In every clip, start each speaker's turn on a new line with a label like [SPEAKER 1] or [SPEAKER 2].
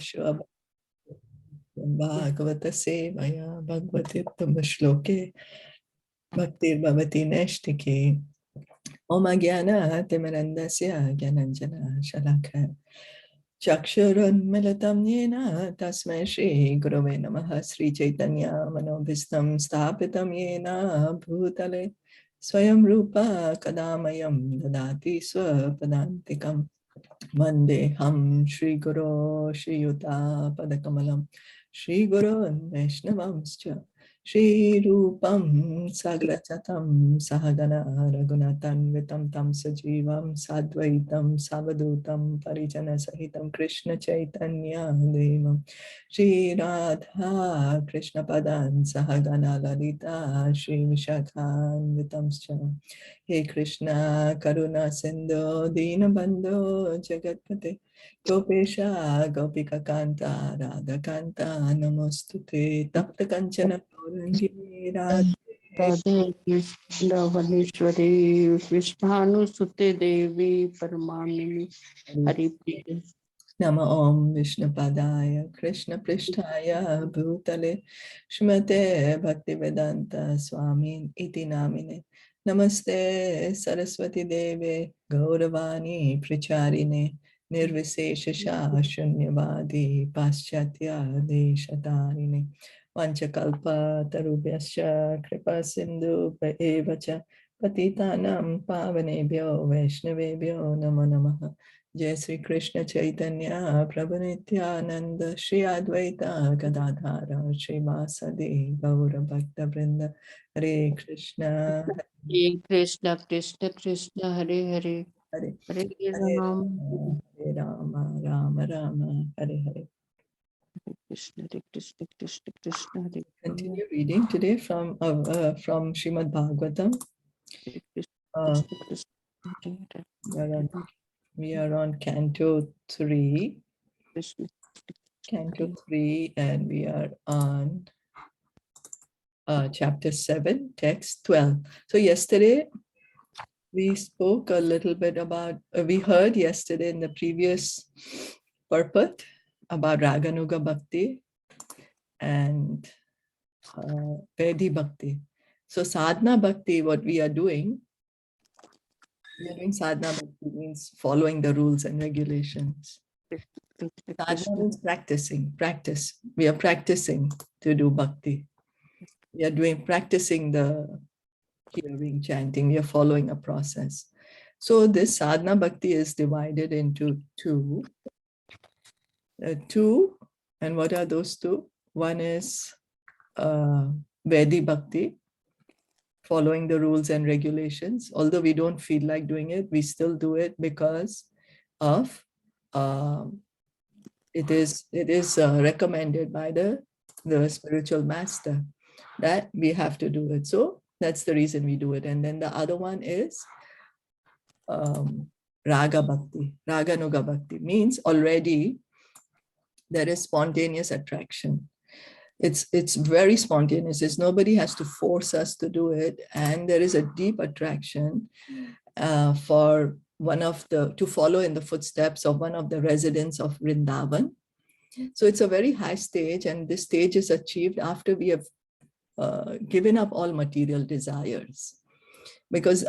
[SPEAKER 1] Shwa Bhagavata Sevaya Bhagavati Shloke Bhaktir Bhavati Neshtike Om Jnana Timirandasya Jnananjana Shalakha Chakshurun Milatam Yena Tasmai Shri Gurave Namaha Sri Caitanya Manobhistam Sthapitam Yena Bhutale Swayam Rupa Kadamayam Dadati Swapadantikam Vandeham Shri Guru Shri Yuta Padakamalam Shri Guru Vaishnavamscha Shri Rupam Sagrachatam Sahagana Raghunatan Vitam Tam Sajivam Sadvaitam Savadutam Parijana Sahitam Krishna Chaitanya Devam Shri Radha Krishna Padan Sahagana Lalita Shri Vishakhan Vitamscha He Krishna Karuna Sindhu Dinabandhu Jagatpate Gopesha Gopika Kanta Radha Kanta Namostute Tapta Kanchana Gaurangi Radhe
[SPEAKER 2] Radhe Krishna Vaneshwari Vishnanu Sute Devi Paramamini Hari Priya
[SPEAKER 1] Nama Om Vishnu Padaya Krishna Prishtaya Bhutale Shmate Bhakti Vedanta Swamin Iti Namine Namaste Saraswati Deve Gauravani Pricharine Nirviseshasha Shunyavadi Paschatya Deshatarine Vanchakalpa Tarubhyascha Kripa Sindhu Evacha Patitanam Pavanebhyo Vaishnavebhyo Namo Namaha Jai Sri Krishna Chaitanya Prabhu Nityananda Shri Advaita Gadadhara Shri Vasadi Gaura Bhakta Vrinda Hare Krishna
[SPEAKER 2] Hare Krishna Krishna Krishna Hare Hare
[SPEAKER 1] Hare
[SPEAKER 2] Hare
[SPEAKER 1] Hare
[SPEAKER 2] Ram
[SPEAKER 1] Hare Rama Rama Rama Hare Hare.
[SPEAKER 2] Krishna Hare Krishna Krishna Krishna Hare Hare
[SPEAKER 1] Continue reading today from Srimad Bhagavatam. Uh,
[SPEAKER 2] Krishna Krishna
[SPEAKER 1] we are on Canto 3,
[SPEAKER 2] Krishna
[SPEAKER 1] Canto 3, and we are on chapter 7, text 12. So yesterday we spoke a little bit about, we heard yesterday in the previous purport about Raganuga Bhakti and Vedi Bhakti. So Sadhana Bhakti, what we are doing Sadhana Bhakti means following the rules and regulations. Sadhana means practice. We are practicing to do Bhakti. We are practicing the hearing, chanting, we are following a process. So this sadhana bhakti is divided into two. And what are those two? One is Vedi bhakti, following the rules and regulations. Although we don't feel like doing it, we still do it because of it is recommended by the spiritual master that we have to do it. So that's the reason we do it. And then the other one is Raga Bhakti. Raganuga Bhakti means already there is spontaneous attraction. It's very spontaneous. Nobody has to force us to do it. And there is a deep attraction for to follow in the footsteps of one of the residents of Vrindavan. So it's a very high stage, and this stage is achieved after we have given up all material desires. Because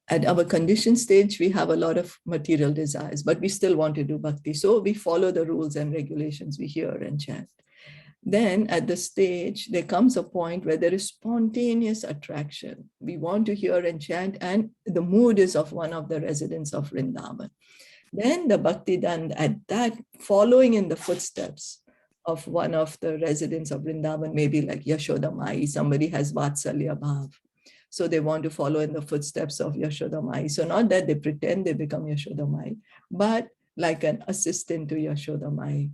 [SPEAKER 1] at our conditioned stage, we have a lot of material desires, but we still want to do bhakti. So we follow the rules and regulations, we hear and chant. Then at the stage, there comes a point where there is spontaneous attraction. We want to hear and chant, and the mood is of one of the residents of Vrindavan. Then the bhakti done at that, following in the footsteps of one of the residents of Vrindavan, maybe like Yashoda Mai, somebody has Vatsalya Bhav. So they want to follow in the footsteps of Yashoda Mai. So not that they pretend they become Yashoda Mai, but like an assistant to Yashoda Mai.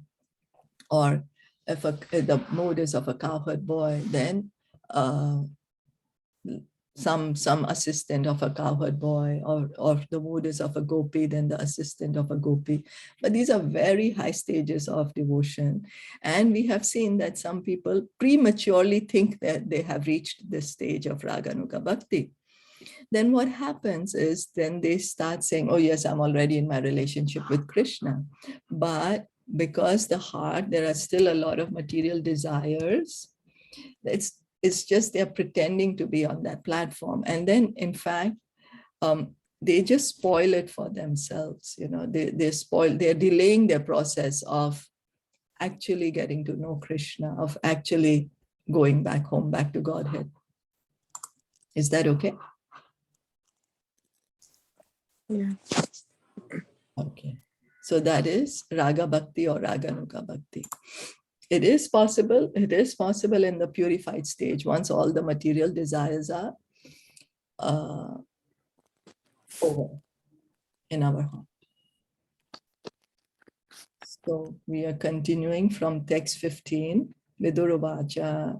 [SPEAKER 1] Or if the mood is of a cowherd boy, then some assistant of a cowherd boy, or the mood is of a gopi, then the assistant of a gopi. But these are very high stages of devotion. And we have seen that some people prematurely think that they have reached this stage of Raganuga Bhakti. Then what happens is then they start saying, oh yes, I'm already in my relationship with Krishna. But because the heart, there are still a lot of material desires. It's just they're pretending to be on that platform. And then, in fact, they just spoil it for themselves. They're delaying their process of actually getting to know Krishna, of actually going back home, back to Godhead. Is that okay?
[SPEAKER 2] Yeah.
[SPEAKER 1] Okay. So that is Raga Bhakti or Raganuga Bhakti. It is possible in the purified stage, once all the material desires are over in our heart. So we are continuing from text 15. Viduruvacha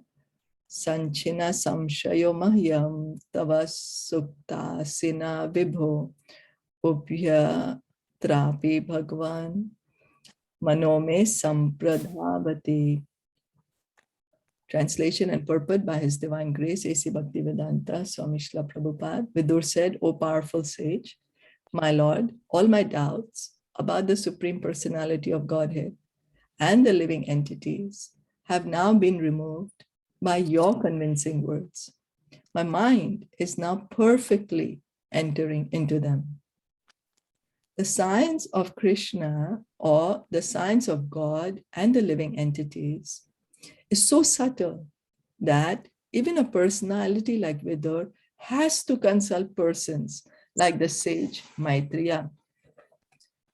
[SPEAKER 1] Sanchina Samshayo Mahyam Tava Sukta Sina Vibho Ubhya Trapi Bhagwan Manome Sampradhavati. Translation and purport by His Divine Grace, A.C. Bhaktivedanta Swami Srila Prabhupada. Vidur said, O powerful sage, my Lord, all my doubts about the Supreme Personality of Godhead and the living entities have now been removed by your convincing words. My mind is now perfectly entering into them. The science of Krishna, or the science of God and the living entities, is so subtle that even a personality like Vidur has to consult persons like the sage Maitreya.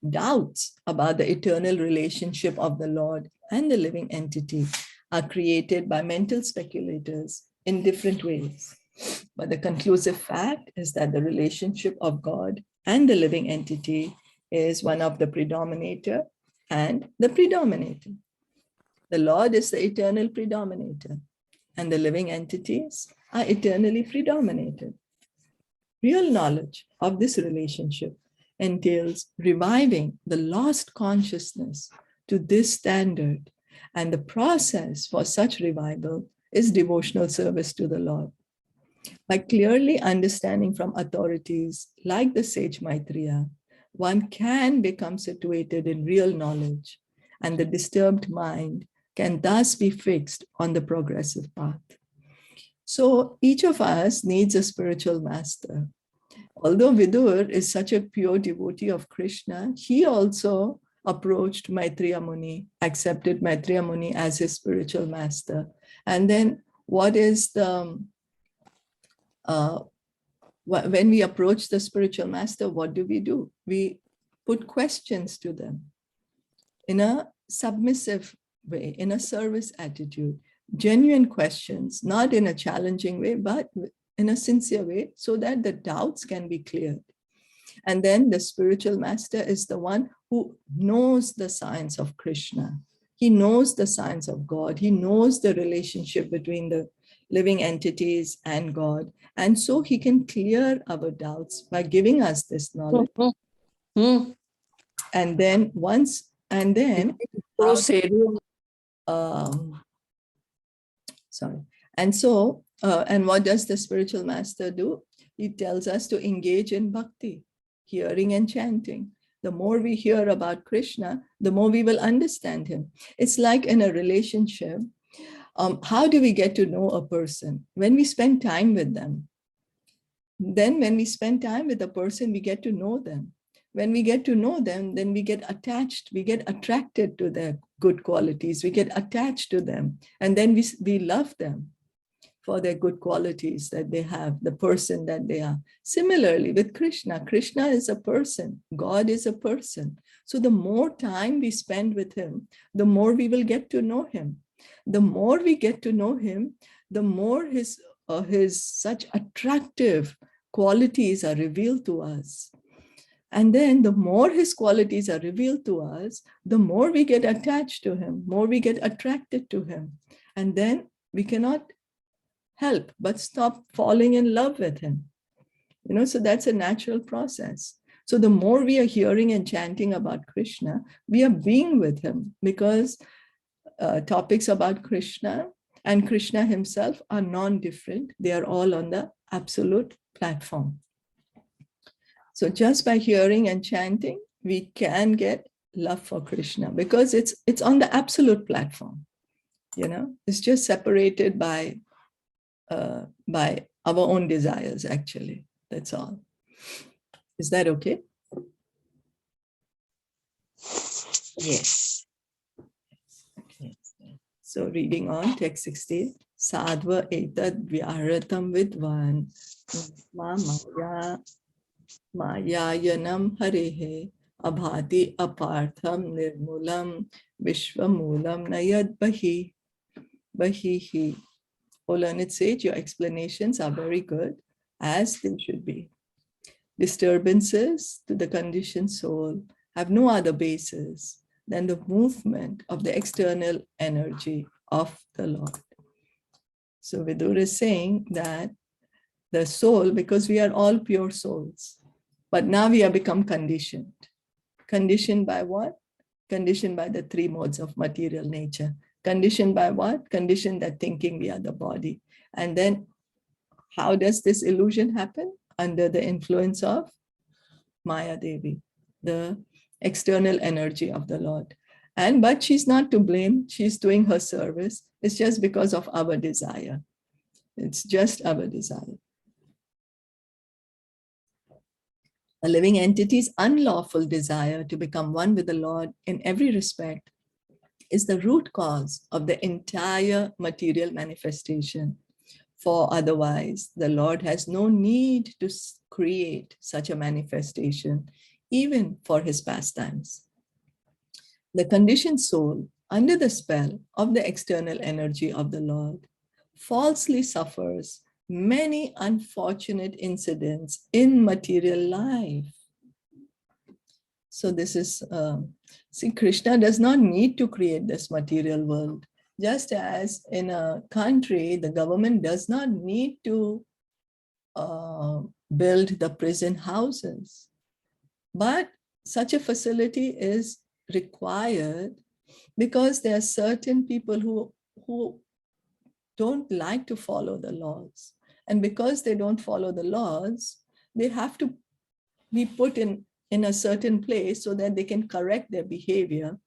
[SPEAKER 1] Doubts about the eternal relationship of the Lord and the living entity are created by mental speculators in different ways. But the conclusive fact is that the relationship of God and the living entity is one of the predominator and the predominator. The Lord is the eternal predominator, and the living entities are eternally predominated. Real knowledge of this relationship entails reviving the lost consciousness to this standard, and the process for such revival is devotional service to the Lord. By clearly understanding from authorities like the sage Maitreya, one can become situated in real knowledge, and the disturbed mind can thus be fixed on the progressive path. So each of us needs a spiritual master. Although Vidur is such a pure devotee of Krishna, he also approached Maitreya Muni, accepted Maitreya Muni as his spiritual master. And then what is the, when we approach the spiritual master, what do? We put questions to them in a submissive way, in a service attitude, genuine questions, not in a challenging way, but in a sincere way, so that the doubts can be cleared. And then the spiritual master is the one who knows the science of Krishna. He knows the science of God. He knows the relationship between the living entities and God. And so he can clear our doubts by giving us this knowledge. And then sorry. And so, and what does the spiritual master do? He tells us to engage in bhakti, hearing and chanting. The more we hear about Krishna, the more we will understand him. It's like in a relationship. How do we get to know a person? When we spend time with them. Then when we spend time with a person, we get to know them. When we get to know them, then we get attached, we get attracted to their good qualities, we get attached to them, and then we love them for their good qualities that they have, the person that they are. Similarly with Krishna, Krishna is a person, God is a person. So the more time we spend with him, the more we will get to know him. The more we get to know him, the more his such attractive qualities are revealed to us. And then the more his qualities are revealed to us, the more we get attached to him, more we get attracted to him. And then we cannot help but stop falling in love with him. So that's a natural process. So the more we are hearing and chanting about Krishna, we are being with him, because topics about Krishna and Krishna himself are non-different. They are all on the absolute platform. So just by hearing and chanting, we can get love for Krishna, because it's on the absolute platform. It's just separated by our own desires, actually. That's all. Is that okay?
[SPEAKER 2] Yes.
[SPEAKER 1] Okay. So reading on, text 60. Sadva etad vyaratam vidvan mayayanam harehe abhati apartham nirmulam vishwamulam nayad bahihi. O learned sage, your explanations are very good, as they should be. Disturbances to the conditioned soul have no other basis than the movement of the external energy of the Lord. So Vidur is saying that the soul, because we are all pure souls, but now we have become conditioned. Conditioned by what? Conditioned by the three modes of material nature. Conditioned by what? Conditioned that thinking we are the body. And then how does this illusion happen? Under the influence of Maya Devi, the external energy of the Lord. But she's not to blame. She's doing her service. It's just because of our desire. It's just our desire. A living entity's unlawful desire to become one with the Lord in every respect is the root cause of the entire material manifestation. For otherwise, the Lord has no need to create such a manifestation, even for his pastimes. The conditioned soul, under the spell of the external energy of the Lord, falsely suffers many unfortunate incidents in material life. So this is, see, Krishna does not need to create this material world. Just as in a country, the government does not need to build the prison houses. But such a facility is required because there are certain people who don't like to follow the laws. And because they don't follow the laws, they have to be put in a certain place so that they can correct their behavior.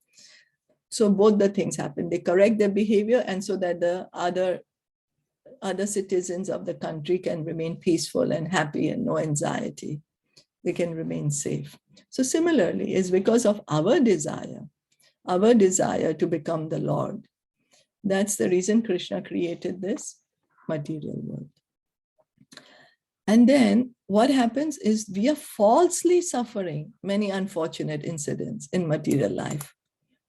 [SPEAKER 1] So both the things happen. They correct their behavior, and so that the other citizens of the country can remain peaceful and happy and no anxiety. They can remain safe. So similarly, it's because of our desire to become the Lord. That's the reason Krishna created this material world. And then what happens is we are falsely suffering many unfortunate incidents in material life.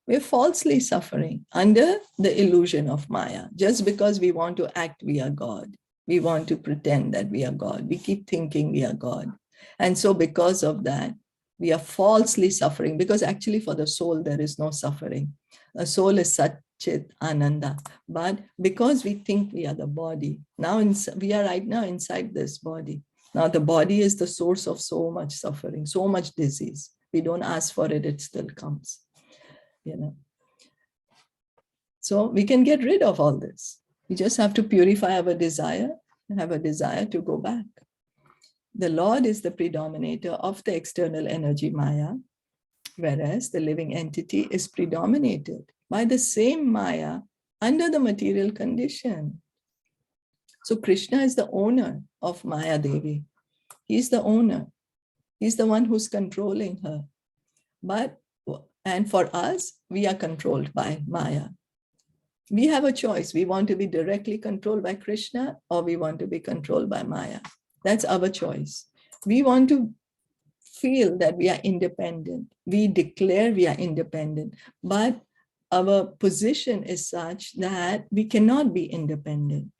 [SPEAKER 1] We're falsely suffering under the illusion of Maya, just because we want to act we are God. We want to pretend that we are God. We keep thinking we are God. And so because of that, we are falsely suffering, because actually for the soul, there is no suffering. A soul is Satchit Ananda. But because we think we are the body, now we are right now inside this body. Now the body is the source of so much suffering, so much disease. We don't ask for it, it still comes. So we can get rid of all this. We just have to purify our desire and have a desire to go back. The Lord is the predominator of the external energy Maya, whereas the living entity is predominated by the same Maya under the material condition. So Krishna is the owner of Maya Devi. He's the owner. He's the one who's controlling her. And for us, we are controlled by Maya. We have a choice. We want to be directly controlled by Krishna, or we want to be controlled by Maya. That's our choice. We want to feel that we are independent. We declare we are independent, but our position is such that we cannot be independent.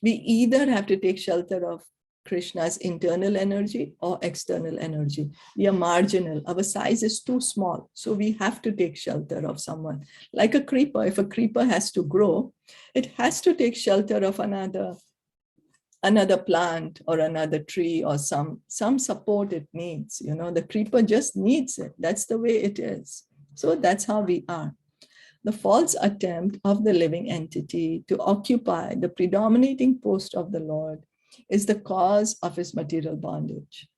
[SPEAKER 1] We either have to take shelter of Krishna's internal energy or external energy. We are marginal. Our size is too small. So we have to take shelter of someone. Like a creeper, if a creeper has to grow, it has to take shelter of another plant or another tree or some support it needs. The creeper just needs it. That's the way it is. So that's how we are. The false attempt of the living entity to occupy the predominating post of the Lord is the cause of his material bondage.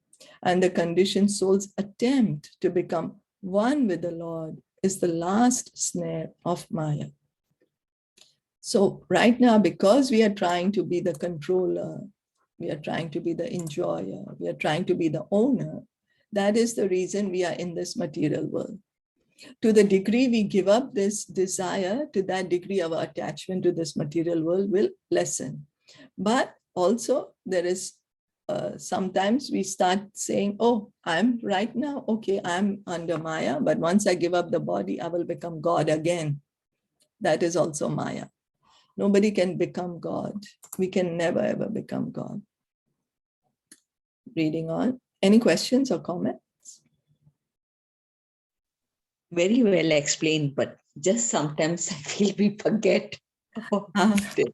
[SPEAKER 1] And the conditioned soul's attempt to become one with the Lord, is the last snare of Maya. So right now, because we are trying to be the controller, we are trying to be the enjoyer, we are trying to be the owner, that is the reason we are in this material world. To the degree we give up this desire, to that degree our attachment to this material world will lessen. But also there is sometimes we start saying, oh, I'm right now, okay, I'm under Maya, but once I give up the body, I will become God again. That is also Maya. Nobody can become God. We can never ever become God. Reading on. Any questions or comments?
[SPEAKER 3] Very well explained, but just sometimes I feel we forget about this.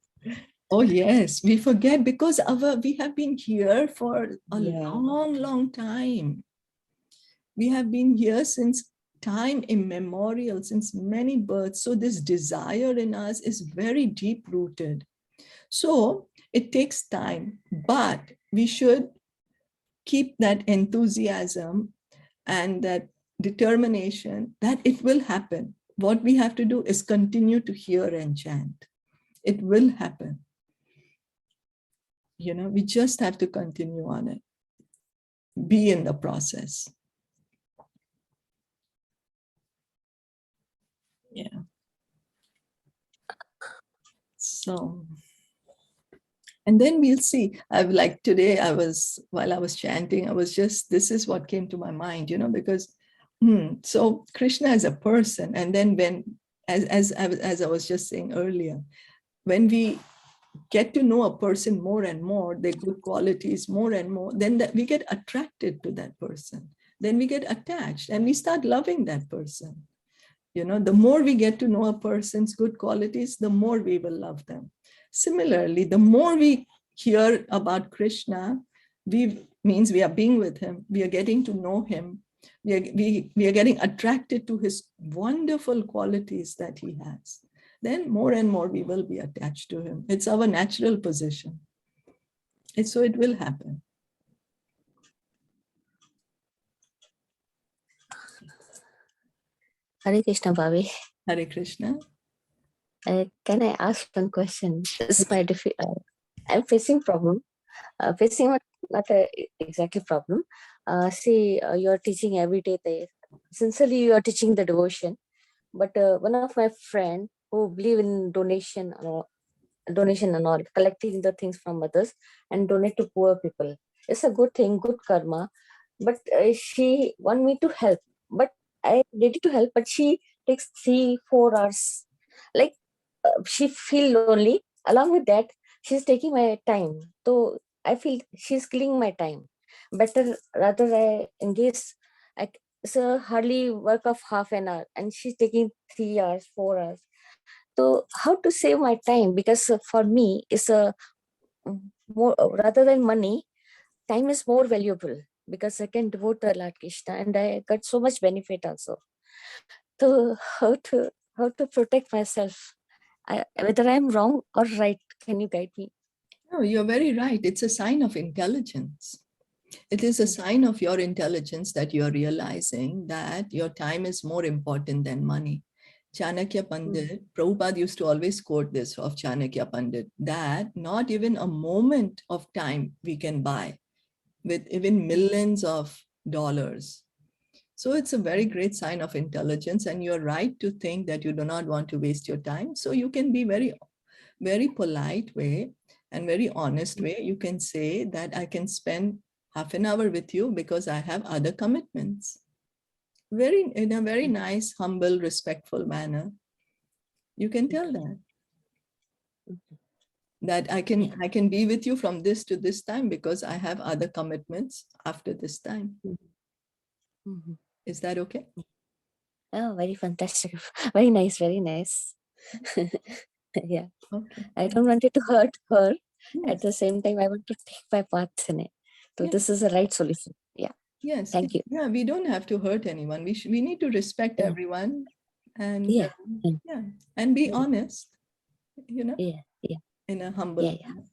[SPEAKER 1] Oh yes, we forget because we have been here for a long time. We have been here since time immemorial, since many births. So this desire in us is very deep rooted. So it takes time, but we should keep that enthusiasm and that determination that it will happen. What we have to do is continue to hear and chant. It will happen. You know, we just have to continue on it. Be in the process. Yeah. So, and then we'll see. I've like today, while I was chanting, this is what came to my mind, you know, because so Krishna is a person. And then as I was just saying earlier, when we get to know a person more and more, their good qualities more and more, then we get attracted to that person. Then we get attached and we start loving that person. You know, the more we get to know a person's good qualities, the more we will love them. Similarly, the more we hear about Krishna, means we are being with him, we are getting to know him, we are getting attracted to his wonderful qualities that he has. Then more and more we will be attached to him. It's our natural position. So it will happen.
[SPEAKER 2] Hare Krishna, Bhavi.
[SPEAKER 1] Hare Krishna.
[SPEAKER 2] Can I ask one question? This is my I'm facing problem. Facing not exactly problem. See, you're teaching every day. Sincerely, you are teaching the devotion. But one of my friend who believe in donation and all, collecting the things from others and donate to poor people. It's a good thing, good karma. But she want me to help. But I ready to help. But she takes 3-4 hours. Like she feel lonely. Along with that, she's taking my time. So I feel she's killing my time. Better rather I engage. It's a hardly work of half an hour, and she's taking 3 hours, 4 hours. So how to save my time? Because for me, it's a more rather than money, time is more valuable because I can devote to Lord Krishna, and I got so much benefit also. So how to protect myself? Whether I'm wrong or right, can you guide me?
[SPEAKER 1] No, you're very right. It's a sign of intelligence. It is a sign of your intelligence that you're realizing that your time is more important than money. Chanakya Pandit, Prabhupada used to always quote this of Chanakya Pandit, that not even a moment of time we can buy with even millions of dollars. So it's a very great sign of intelligence, and you're right to think that you do not want to waste your time. So you can be very, very polite way and very honest way. You can say that I can spend half an hour with you because I have other commitments. In a very nice, humble, respectful manner. You can tell that I can be with you from this to this time because I have other commitments after this time. Is that okay?
[SPEAKER 2] Oh, very fantastic. Very nice, very nice. Yeah.
[SPEAKER 1] Okay.
[SPEAKER 2] I don't want it to hurt her.
[SPEAKER 1] Yes.
[SPEAKER 2] At the same time, I want to take my path in it. So
[SPEAKER 1] Yes.
[SPEAKER 2] this is the right solution. Yeah.
[SPEAKER 1] Yes.
[SPEAKER 2] Thank you.
[SPEAKER 1] Yeah, we don't have to hurt anyone. We need to respect everyone and
[SPEAKER 2] Yeah.
[SPEAKER 1] and be
[SPEAKER 2] Yeah.
[SPEAKER 1] honest, you know.
[SPEAKER 2] Yeah.
[SPEAKER 1] in a humble
[SPEAKER 2] Yeah,
[SPEAKER 1] manner.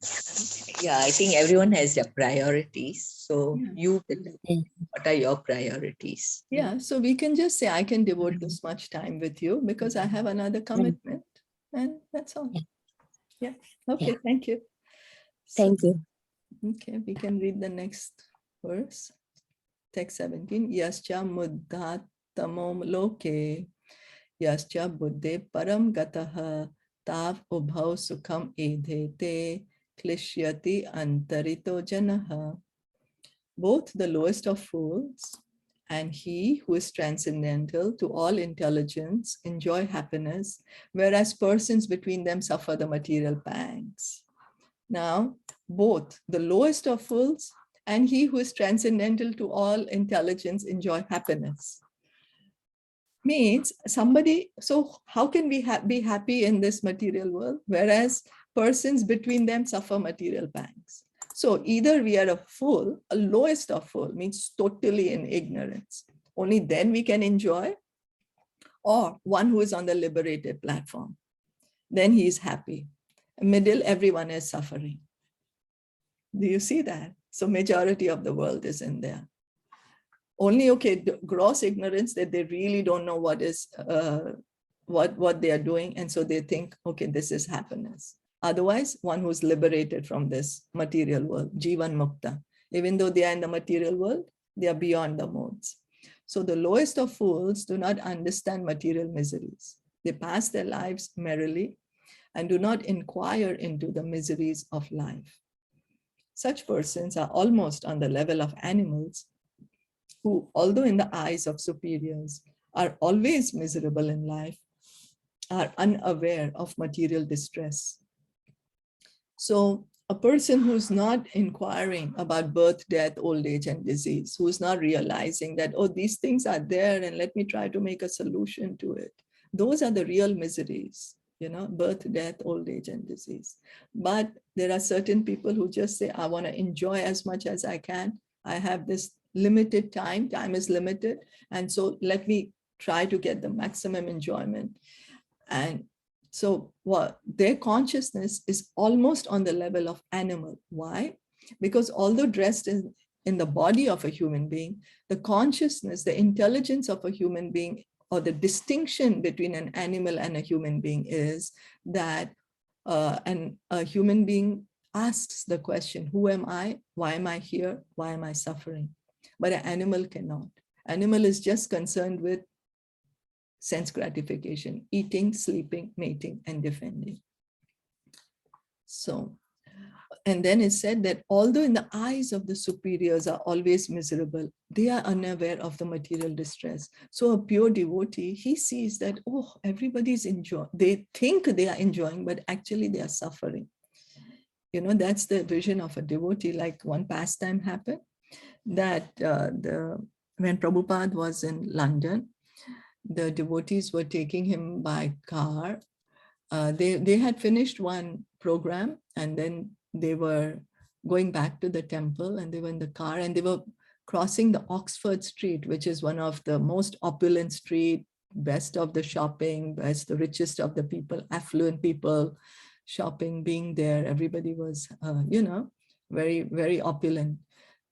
[SPEAKER 3] Yeah, I think everyone has their priorities. So
[SPEAKER 1] Yeah.
[SPEAKER 3] you tell us,
[SPEAKER 2] yeah,
[SPEAKER 3] what are your priorities?
[SPEAKER 1] Yeah, so we can just say, I can devote this much time with you because I have another commitment, and that's all.
[SPEAKER 2] Yeah.
[SPEAKER 1] Yeah. Okay,
[SPEAKER 2] Yeah.
[SPEAKER 1] thank you. So,
[SPEAKER 2] Thank you.
[SPEAKER 1] okay, we can read the next verse. Text 17. Yascha muddhatamom loke yascha buddhe param gataha tav ubhau sukham edhete klishyati antarito janaha. Both the lowest of fools and he who is transcendental to all intelligence enjoy happiness, whereas persons between them suffer the material pangs. Now, both the lowest of fools and he who is transcendental to all intelligence enjoy happiness. Means somebody, so how can we be happy in this material world, whereas persons between them suffer material pangs? So either we are a fool, a lowest of fool, means totally in ignorance. Only then we can enjoy, or one who is on the liberated platform. Then he is happy. Middle, everyone is suffering. Do you see that? So majority of the world is in there. Only, okay, gross ignorance that they really don't know what is what they are doing, and so they think, okay, this is happiness. Otherwise, one who's liberated from this material world, jivan mukta, even though they are in the material world, they are beyond the modes. So the lowest of fools do not understand material miseries. They pass their lives merrily and do not inquire into the miseries of life. Such persons are almost on the level of animals who, although in the eyes of superiors, are always miserable in life, are unaware of material distress. So a person who's not inquiring about birth, death, old age, and disease, who's not realizing that, oh, these things are there and let me try to make a solution to it. Those are the real miseries, birth, death, old age, and disease. But there are certain people who just say, I want to enjoy as much as I can. I have this limited time is limited. And so let me try to get the maximum enjoyment. And so their consciousness is almost on the level of animal. Why? Because although dressed in the body of a human being, the consciousness, the intelligence of a human being, or the distinction between an animal and a human being is that a human being asks the question, who am I? Why am I here? Why am I suffering? But an animal cannot. Animal is just concerned with sense gratification, eating, sleeping, mating, and defending. So, and then it said that although in the eyes of the superiors are always miserable, they are unaware of the material distress. So a pure devotee, he sees that, oh, everybody's enjoying. They think they are enjoying, but actually they are suffering. That's the vision of a devotee. Like one pastime happened that when Prabhupada was in London, the devotees were taking him by car. They had finished one program and then they were going back to the temple, and they were in the car and they were crossing the Oxford Street, which is one of the most opulent street, best of the shopping, best, the richest of the people, affluent people shopping, being there. Everybody was, very, very opulent.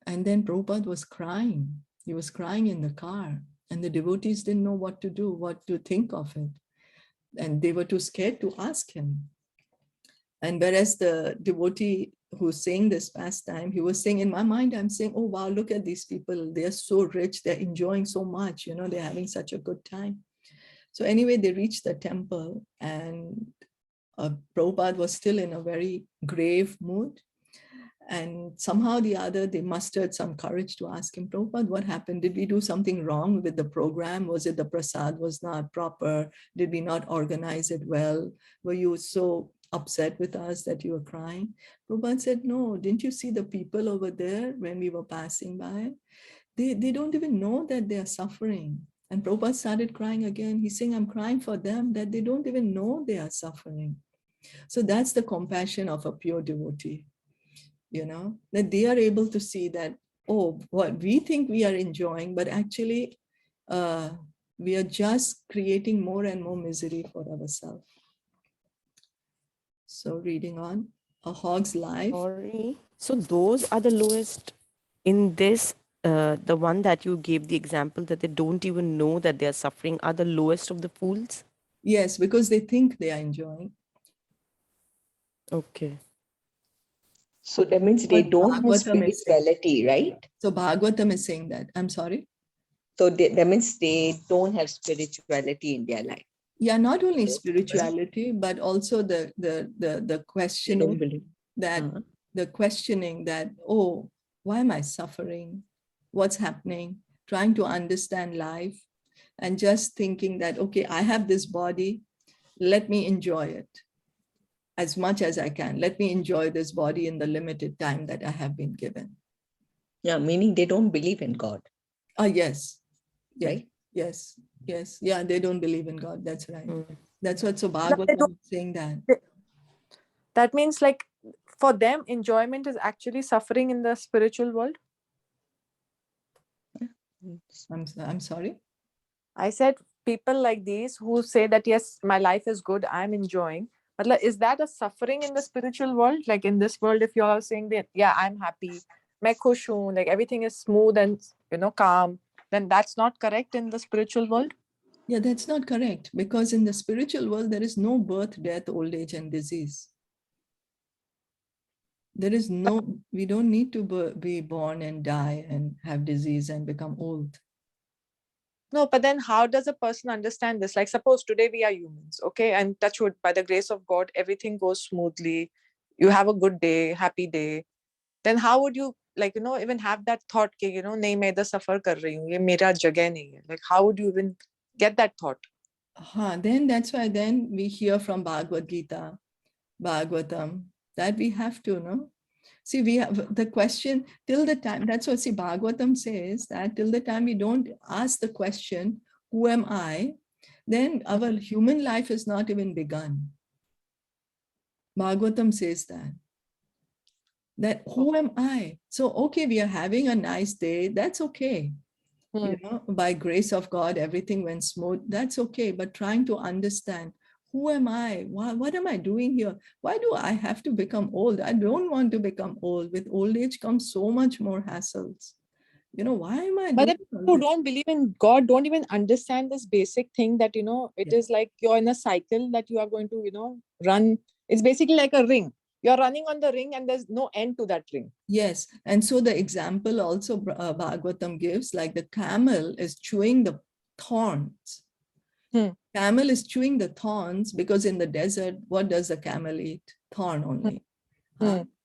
[SPEAKER 1] And then Prabhupada was crying. He was crying in the car. And the devotees didn't know what to do, what to think of it. And they were too scared to ask him. And whereas the devotee who's saying this pastime, he was saying, in my mind, I'm saying, oh, wow, look at these people. They're so rich. They're enjoying so much. They're having such a good time. So anyway, they reached the temple and Prabhupada was still in a very grave mood. And somehow or the other, they mustered some courage to ask him, Prabhupada, what happened? Did we do something wrong with the program? Was it the prasad was not proper? Did we not organize it well? Were you so upset with us that you were crying? Prabhupada said, no, didn't you see the people over there when we were passing by? They don't even know that they are suffering. And Prabhupada started crying again. He's saying, I'm crying for them, that they don't even know they are suffering. So that's the compassion of a pure devotee. That they are able to see that, oh, what we think we are enjoying, but actually we are just creating more and more misery for ourselves. So reading on, a hog's life.
[SPEAKER 4] Sorry. So those are the lowest in this, the one that you gave the example that they don't even know that they are suffering are the lowest of the fools?
[SPEAKER 1] Yes, because they think they are enjoying.
[SPEAKER 4] Okay.
[SPEAKER 3] So that means they
[SPEAKER 1] But
[SPEAKER 3] don't have
[SPEAKER 1] Bhagavatam is saying,
[SPEAKER 3] spirituality, right?
[SPEAKER 1] so Bhagavatam is saying that. I'm sorry.
[SPEAKER 3] So that means they don't have spirituality in their life.
[SPEAKER 1] Yeah, not only spirituality, but also the
[SPEAKER 3] They don't
[SPEAKER 1] questioning
[SPEAKER 3] believe.
[SPEAKER 1] that
[SPEAKER 3] Uh-huh.
[SPEAKER 1] the questioning that, oh, why am I suffering? What's happening? Trying to understand life and just thinking that, okay, I have this body, let me enjoy it as much as I can. Let me enjoy this body in the limited time that I have been given.
[SPEAKER 3] Yeah, meaning they don't believe in God,
[SPEAKER 1] Yes, yes,
[SPEAKER 3] right?
[SPEAKER 1] yes, yes. Yeah, they don't believe in God. That's right.
[SPEAKER 4] Mm.
[SPEAKER 1] That's what, so
[SPEAKER 4] That they
[SPEAKER 1] Bhagavatam
[SPEAKER 4] don't-
[SPEAKER 1] is saying that.
[SPEAKER 4] That means like for them, enjoyment is actually suffering in the spiritual world.
[SPEAKER 1] I'm sorry.
[SPEAKER 4] I said people like these who say that, yes, my life is good, I'm enjoying. But like, is that a suffering in the spiritual world? Like in this world, if you're saying that, yeah, I'm happy, मैं खुश हूँ, like everything is smooth and, calm, then that's not correct in the spiritual world?
[SPEAKER 1] Yeah, that's not correct, because in the spiritual world, there is no birth, death, old age, and disease. There is no, we don't need to be born and die and have disease and become old.
[SPEAKER 4] No, but then how does a person understand this? Like, suppose today we are humans, okay? And touch wood, by the grace of God, everything goes smoothly. You have a good day, happy day. Then how would you, like, even have that thought, कि, नहीं मैं इधर सफर कर रही हूँ, ये मेरा जगह नहीं है. Like, how would you even get that thought?
[SPEAKER 1] Then that's why then we hear from Bhagavad Gita, Bhagavatam, that we have to, no? See, we have the question till the time, that's what, see, Bhagavatam says that till the time we don't ask the question, who am I? Then our human life is not even begun. Bhagavatam says that who am I? So, okay, we are having a nice day. That's okay. By grace of God, everything went smooth. That's okay. But trying to understand, who am I? What am I doing here? Why do I have to become old? I don't want to become old. With old age comes so much more hassles. Why am I
[SPEAKER 4] But
[SPEAKER 1] doing
[SPEAKER 4] the
[SPEAKER 1] all
[SPEAKER 4] people who
[SPEAKER 1] this?
[SPEAKER 4] don't believe in God don't even understand this basic thing that, it
[SPEAKER 1] Yeah.
[SPEAKER 4] is like you're in a cycle that you are going to, run. It's basically like a ring. You're running on the ring and there's no end to that ring.
[SPEAKER 1] Yes, and so the example also Bhagavatam gives, like the camel is chewing the thorns. Camel is chewing the thorns because in the desert, what does the camel eat? Thorn only.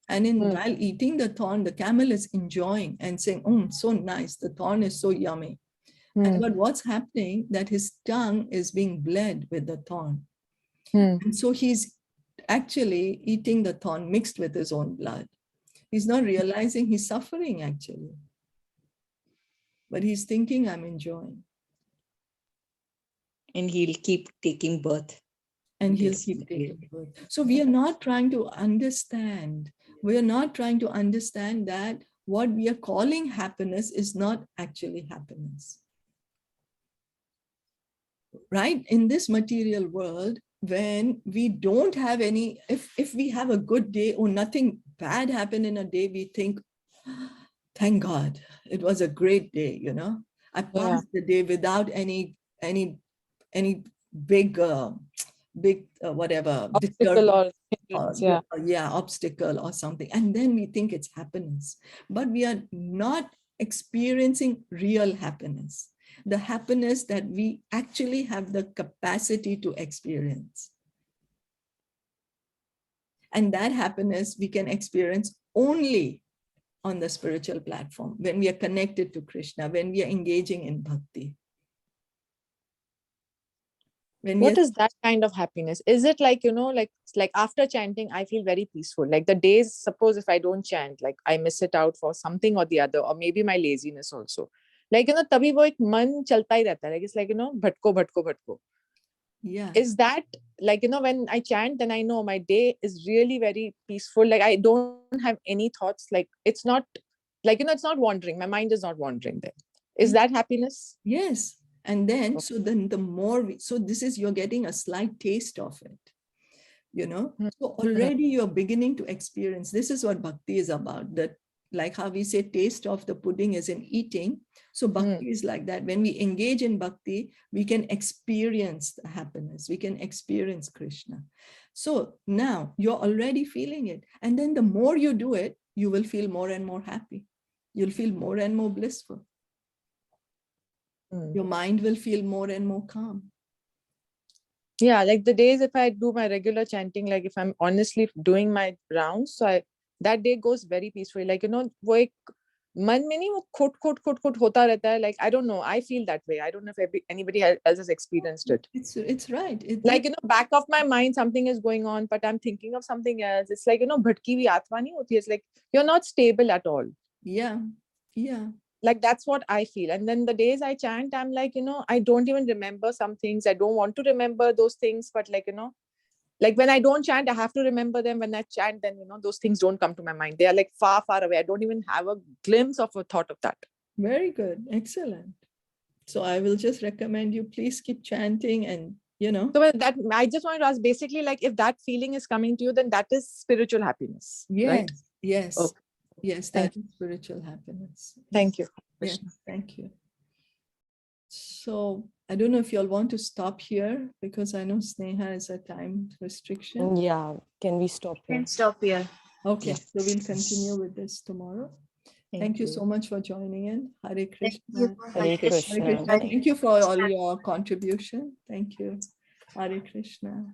[SPEAKER 1] And while eating the thorn, the camel is enjoying and saying, "Oh, so nice! The thorn is so yummy." But what's happening? That his tongue is being bled with the thorn, and so he's actually eating the thorn mixed with his own blood. He's not realizing he's suffering actually, but he's thinking, I'm enjoying.
[SPEAKER 3] And he'll keep taking birth.
[SPEAKER 1] And he'll
[SPEAKER 3] Yes,
[SPEAKER 1] keep taking birth. So we are not trying to understand. We are not trying to understand that what we are calling happiness is not actually happiness. Right? In this material world, when we don't have any, if we have a good day or nothing bad happened in a day, we think, thank God, it was a great day, I passed the day without any big whatever
[SPEAKER 4] Obstacle or
[SPEAKER 1] disturbance,
[SPEAKER 4] hindrance,
[SPEAKER 1] obstacle or something, and then we think it's happiness, but we are not experiencing real happiness, the happiness that we actually have the capacity to experience. And that happiness we can experience only on the spiritual platform, when we are connected to Krishna, when we are engaging in bhakti.
[SPEAKER 4] What is that kind of happiness? Is it like, like after chanting, I feel very peaceful. Like the days, suppose if I don't chant, like I miss it out for something or the other, or maybe my laziness also. Like, तभी वो एक मन चलता ही रहता है. Like, it's like, भटको.
[SPEAKER 1] Yeah.
[SPEAKER 4] Is that like, when I chant, then I know my day is really very peaceful. Like I don't have any thoughts. Like it's not like, it's not wandering. My mind is not wandering there. Is that happiness?
[SPEAKER 1] Yes. And then, so then the more, so this is, you're getting a slight taste of it. you know.
[SPEAKER 4] Mm.
[SPEAKER 1] So already you're beginning to experience. This is what bhakti is about. That, like how we say taste of the pudding is in eating. So bhakti is like that. When we engage in bhakti, we can experience the happiness. We can experience Krishna. So now you're already feeling it. And then the more you do it, you will feel more and more happy. You'll feel more and more blissful.
[SPEAKER 4] Mm.
[SPEAKER 1] Your mind will feel more and more calm.
[SPEAKER 4] Yeah, like the days if I do my regular chanting, like if I'm honestly doing my rounds, so that day goes very peacefully. Like, वो एक मन में नहीं वो खुट होता रहता है. Like, I don't know, I feel that way. I don't know if anybody else has experienced it.
[SPEAKER 1] It's right.
[SPEAKER 4] Like, back of my mind, something is going on, but I'm thinking of something else. It's like, bhatki hui atma nahi hoti. It's like, you're not stable at all.
[SPEAKER 1] Yeah.
[SPEAKER 4] Like, that's what I feel. And then the days I chant, I'm like, I don't even remember some things. I don't want to remember those things. But like, like when I don't chant, I have to remember them. When I chant, then, those things don't come to my mind. They are like far, far away. I don't even have a glimpse of a thought of that.
[SPEAKER 1] Very good. Excellent. So I will just recommend you, please keep chanting and,
[SPEAKER 4] So that I just want to ask, basically, like if that feeling is coming to you, then that is spiritual happiness.
[SPEAKER 1] Yes,
[SPEAKER 4] right?
[SPEAKER 1] yes,
[SPEAKER 4] Okay.
[SPEAKER 1] yes,
[SPEAKER 4] Thank
[SPEAKER 1] that is spiritual happiness.
[SPEAKER 4] Thank you.
[SPEAKER 1] Yes, thank you. So I don't know if you all want to stop here because I know Sneha is a time restriction.
[SPEAKER 5] Yeah, can we stop here?
[SPEAKER 2] Can stop here.
[SPEAKER 1] Okay,
[SPEAKER 5] Yeah.
[SPEAKER 1] so we'll continue with this tomorrow. Thank you so much for joining in. Hare Krishna.
[SPEAKER 5] Hare Krishna.
[SPEAKER 1] Thank you for all your contribution. Thank you. Hare Krishna.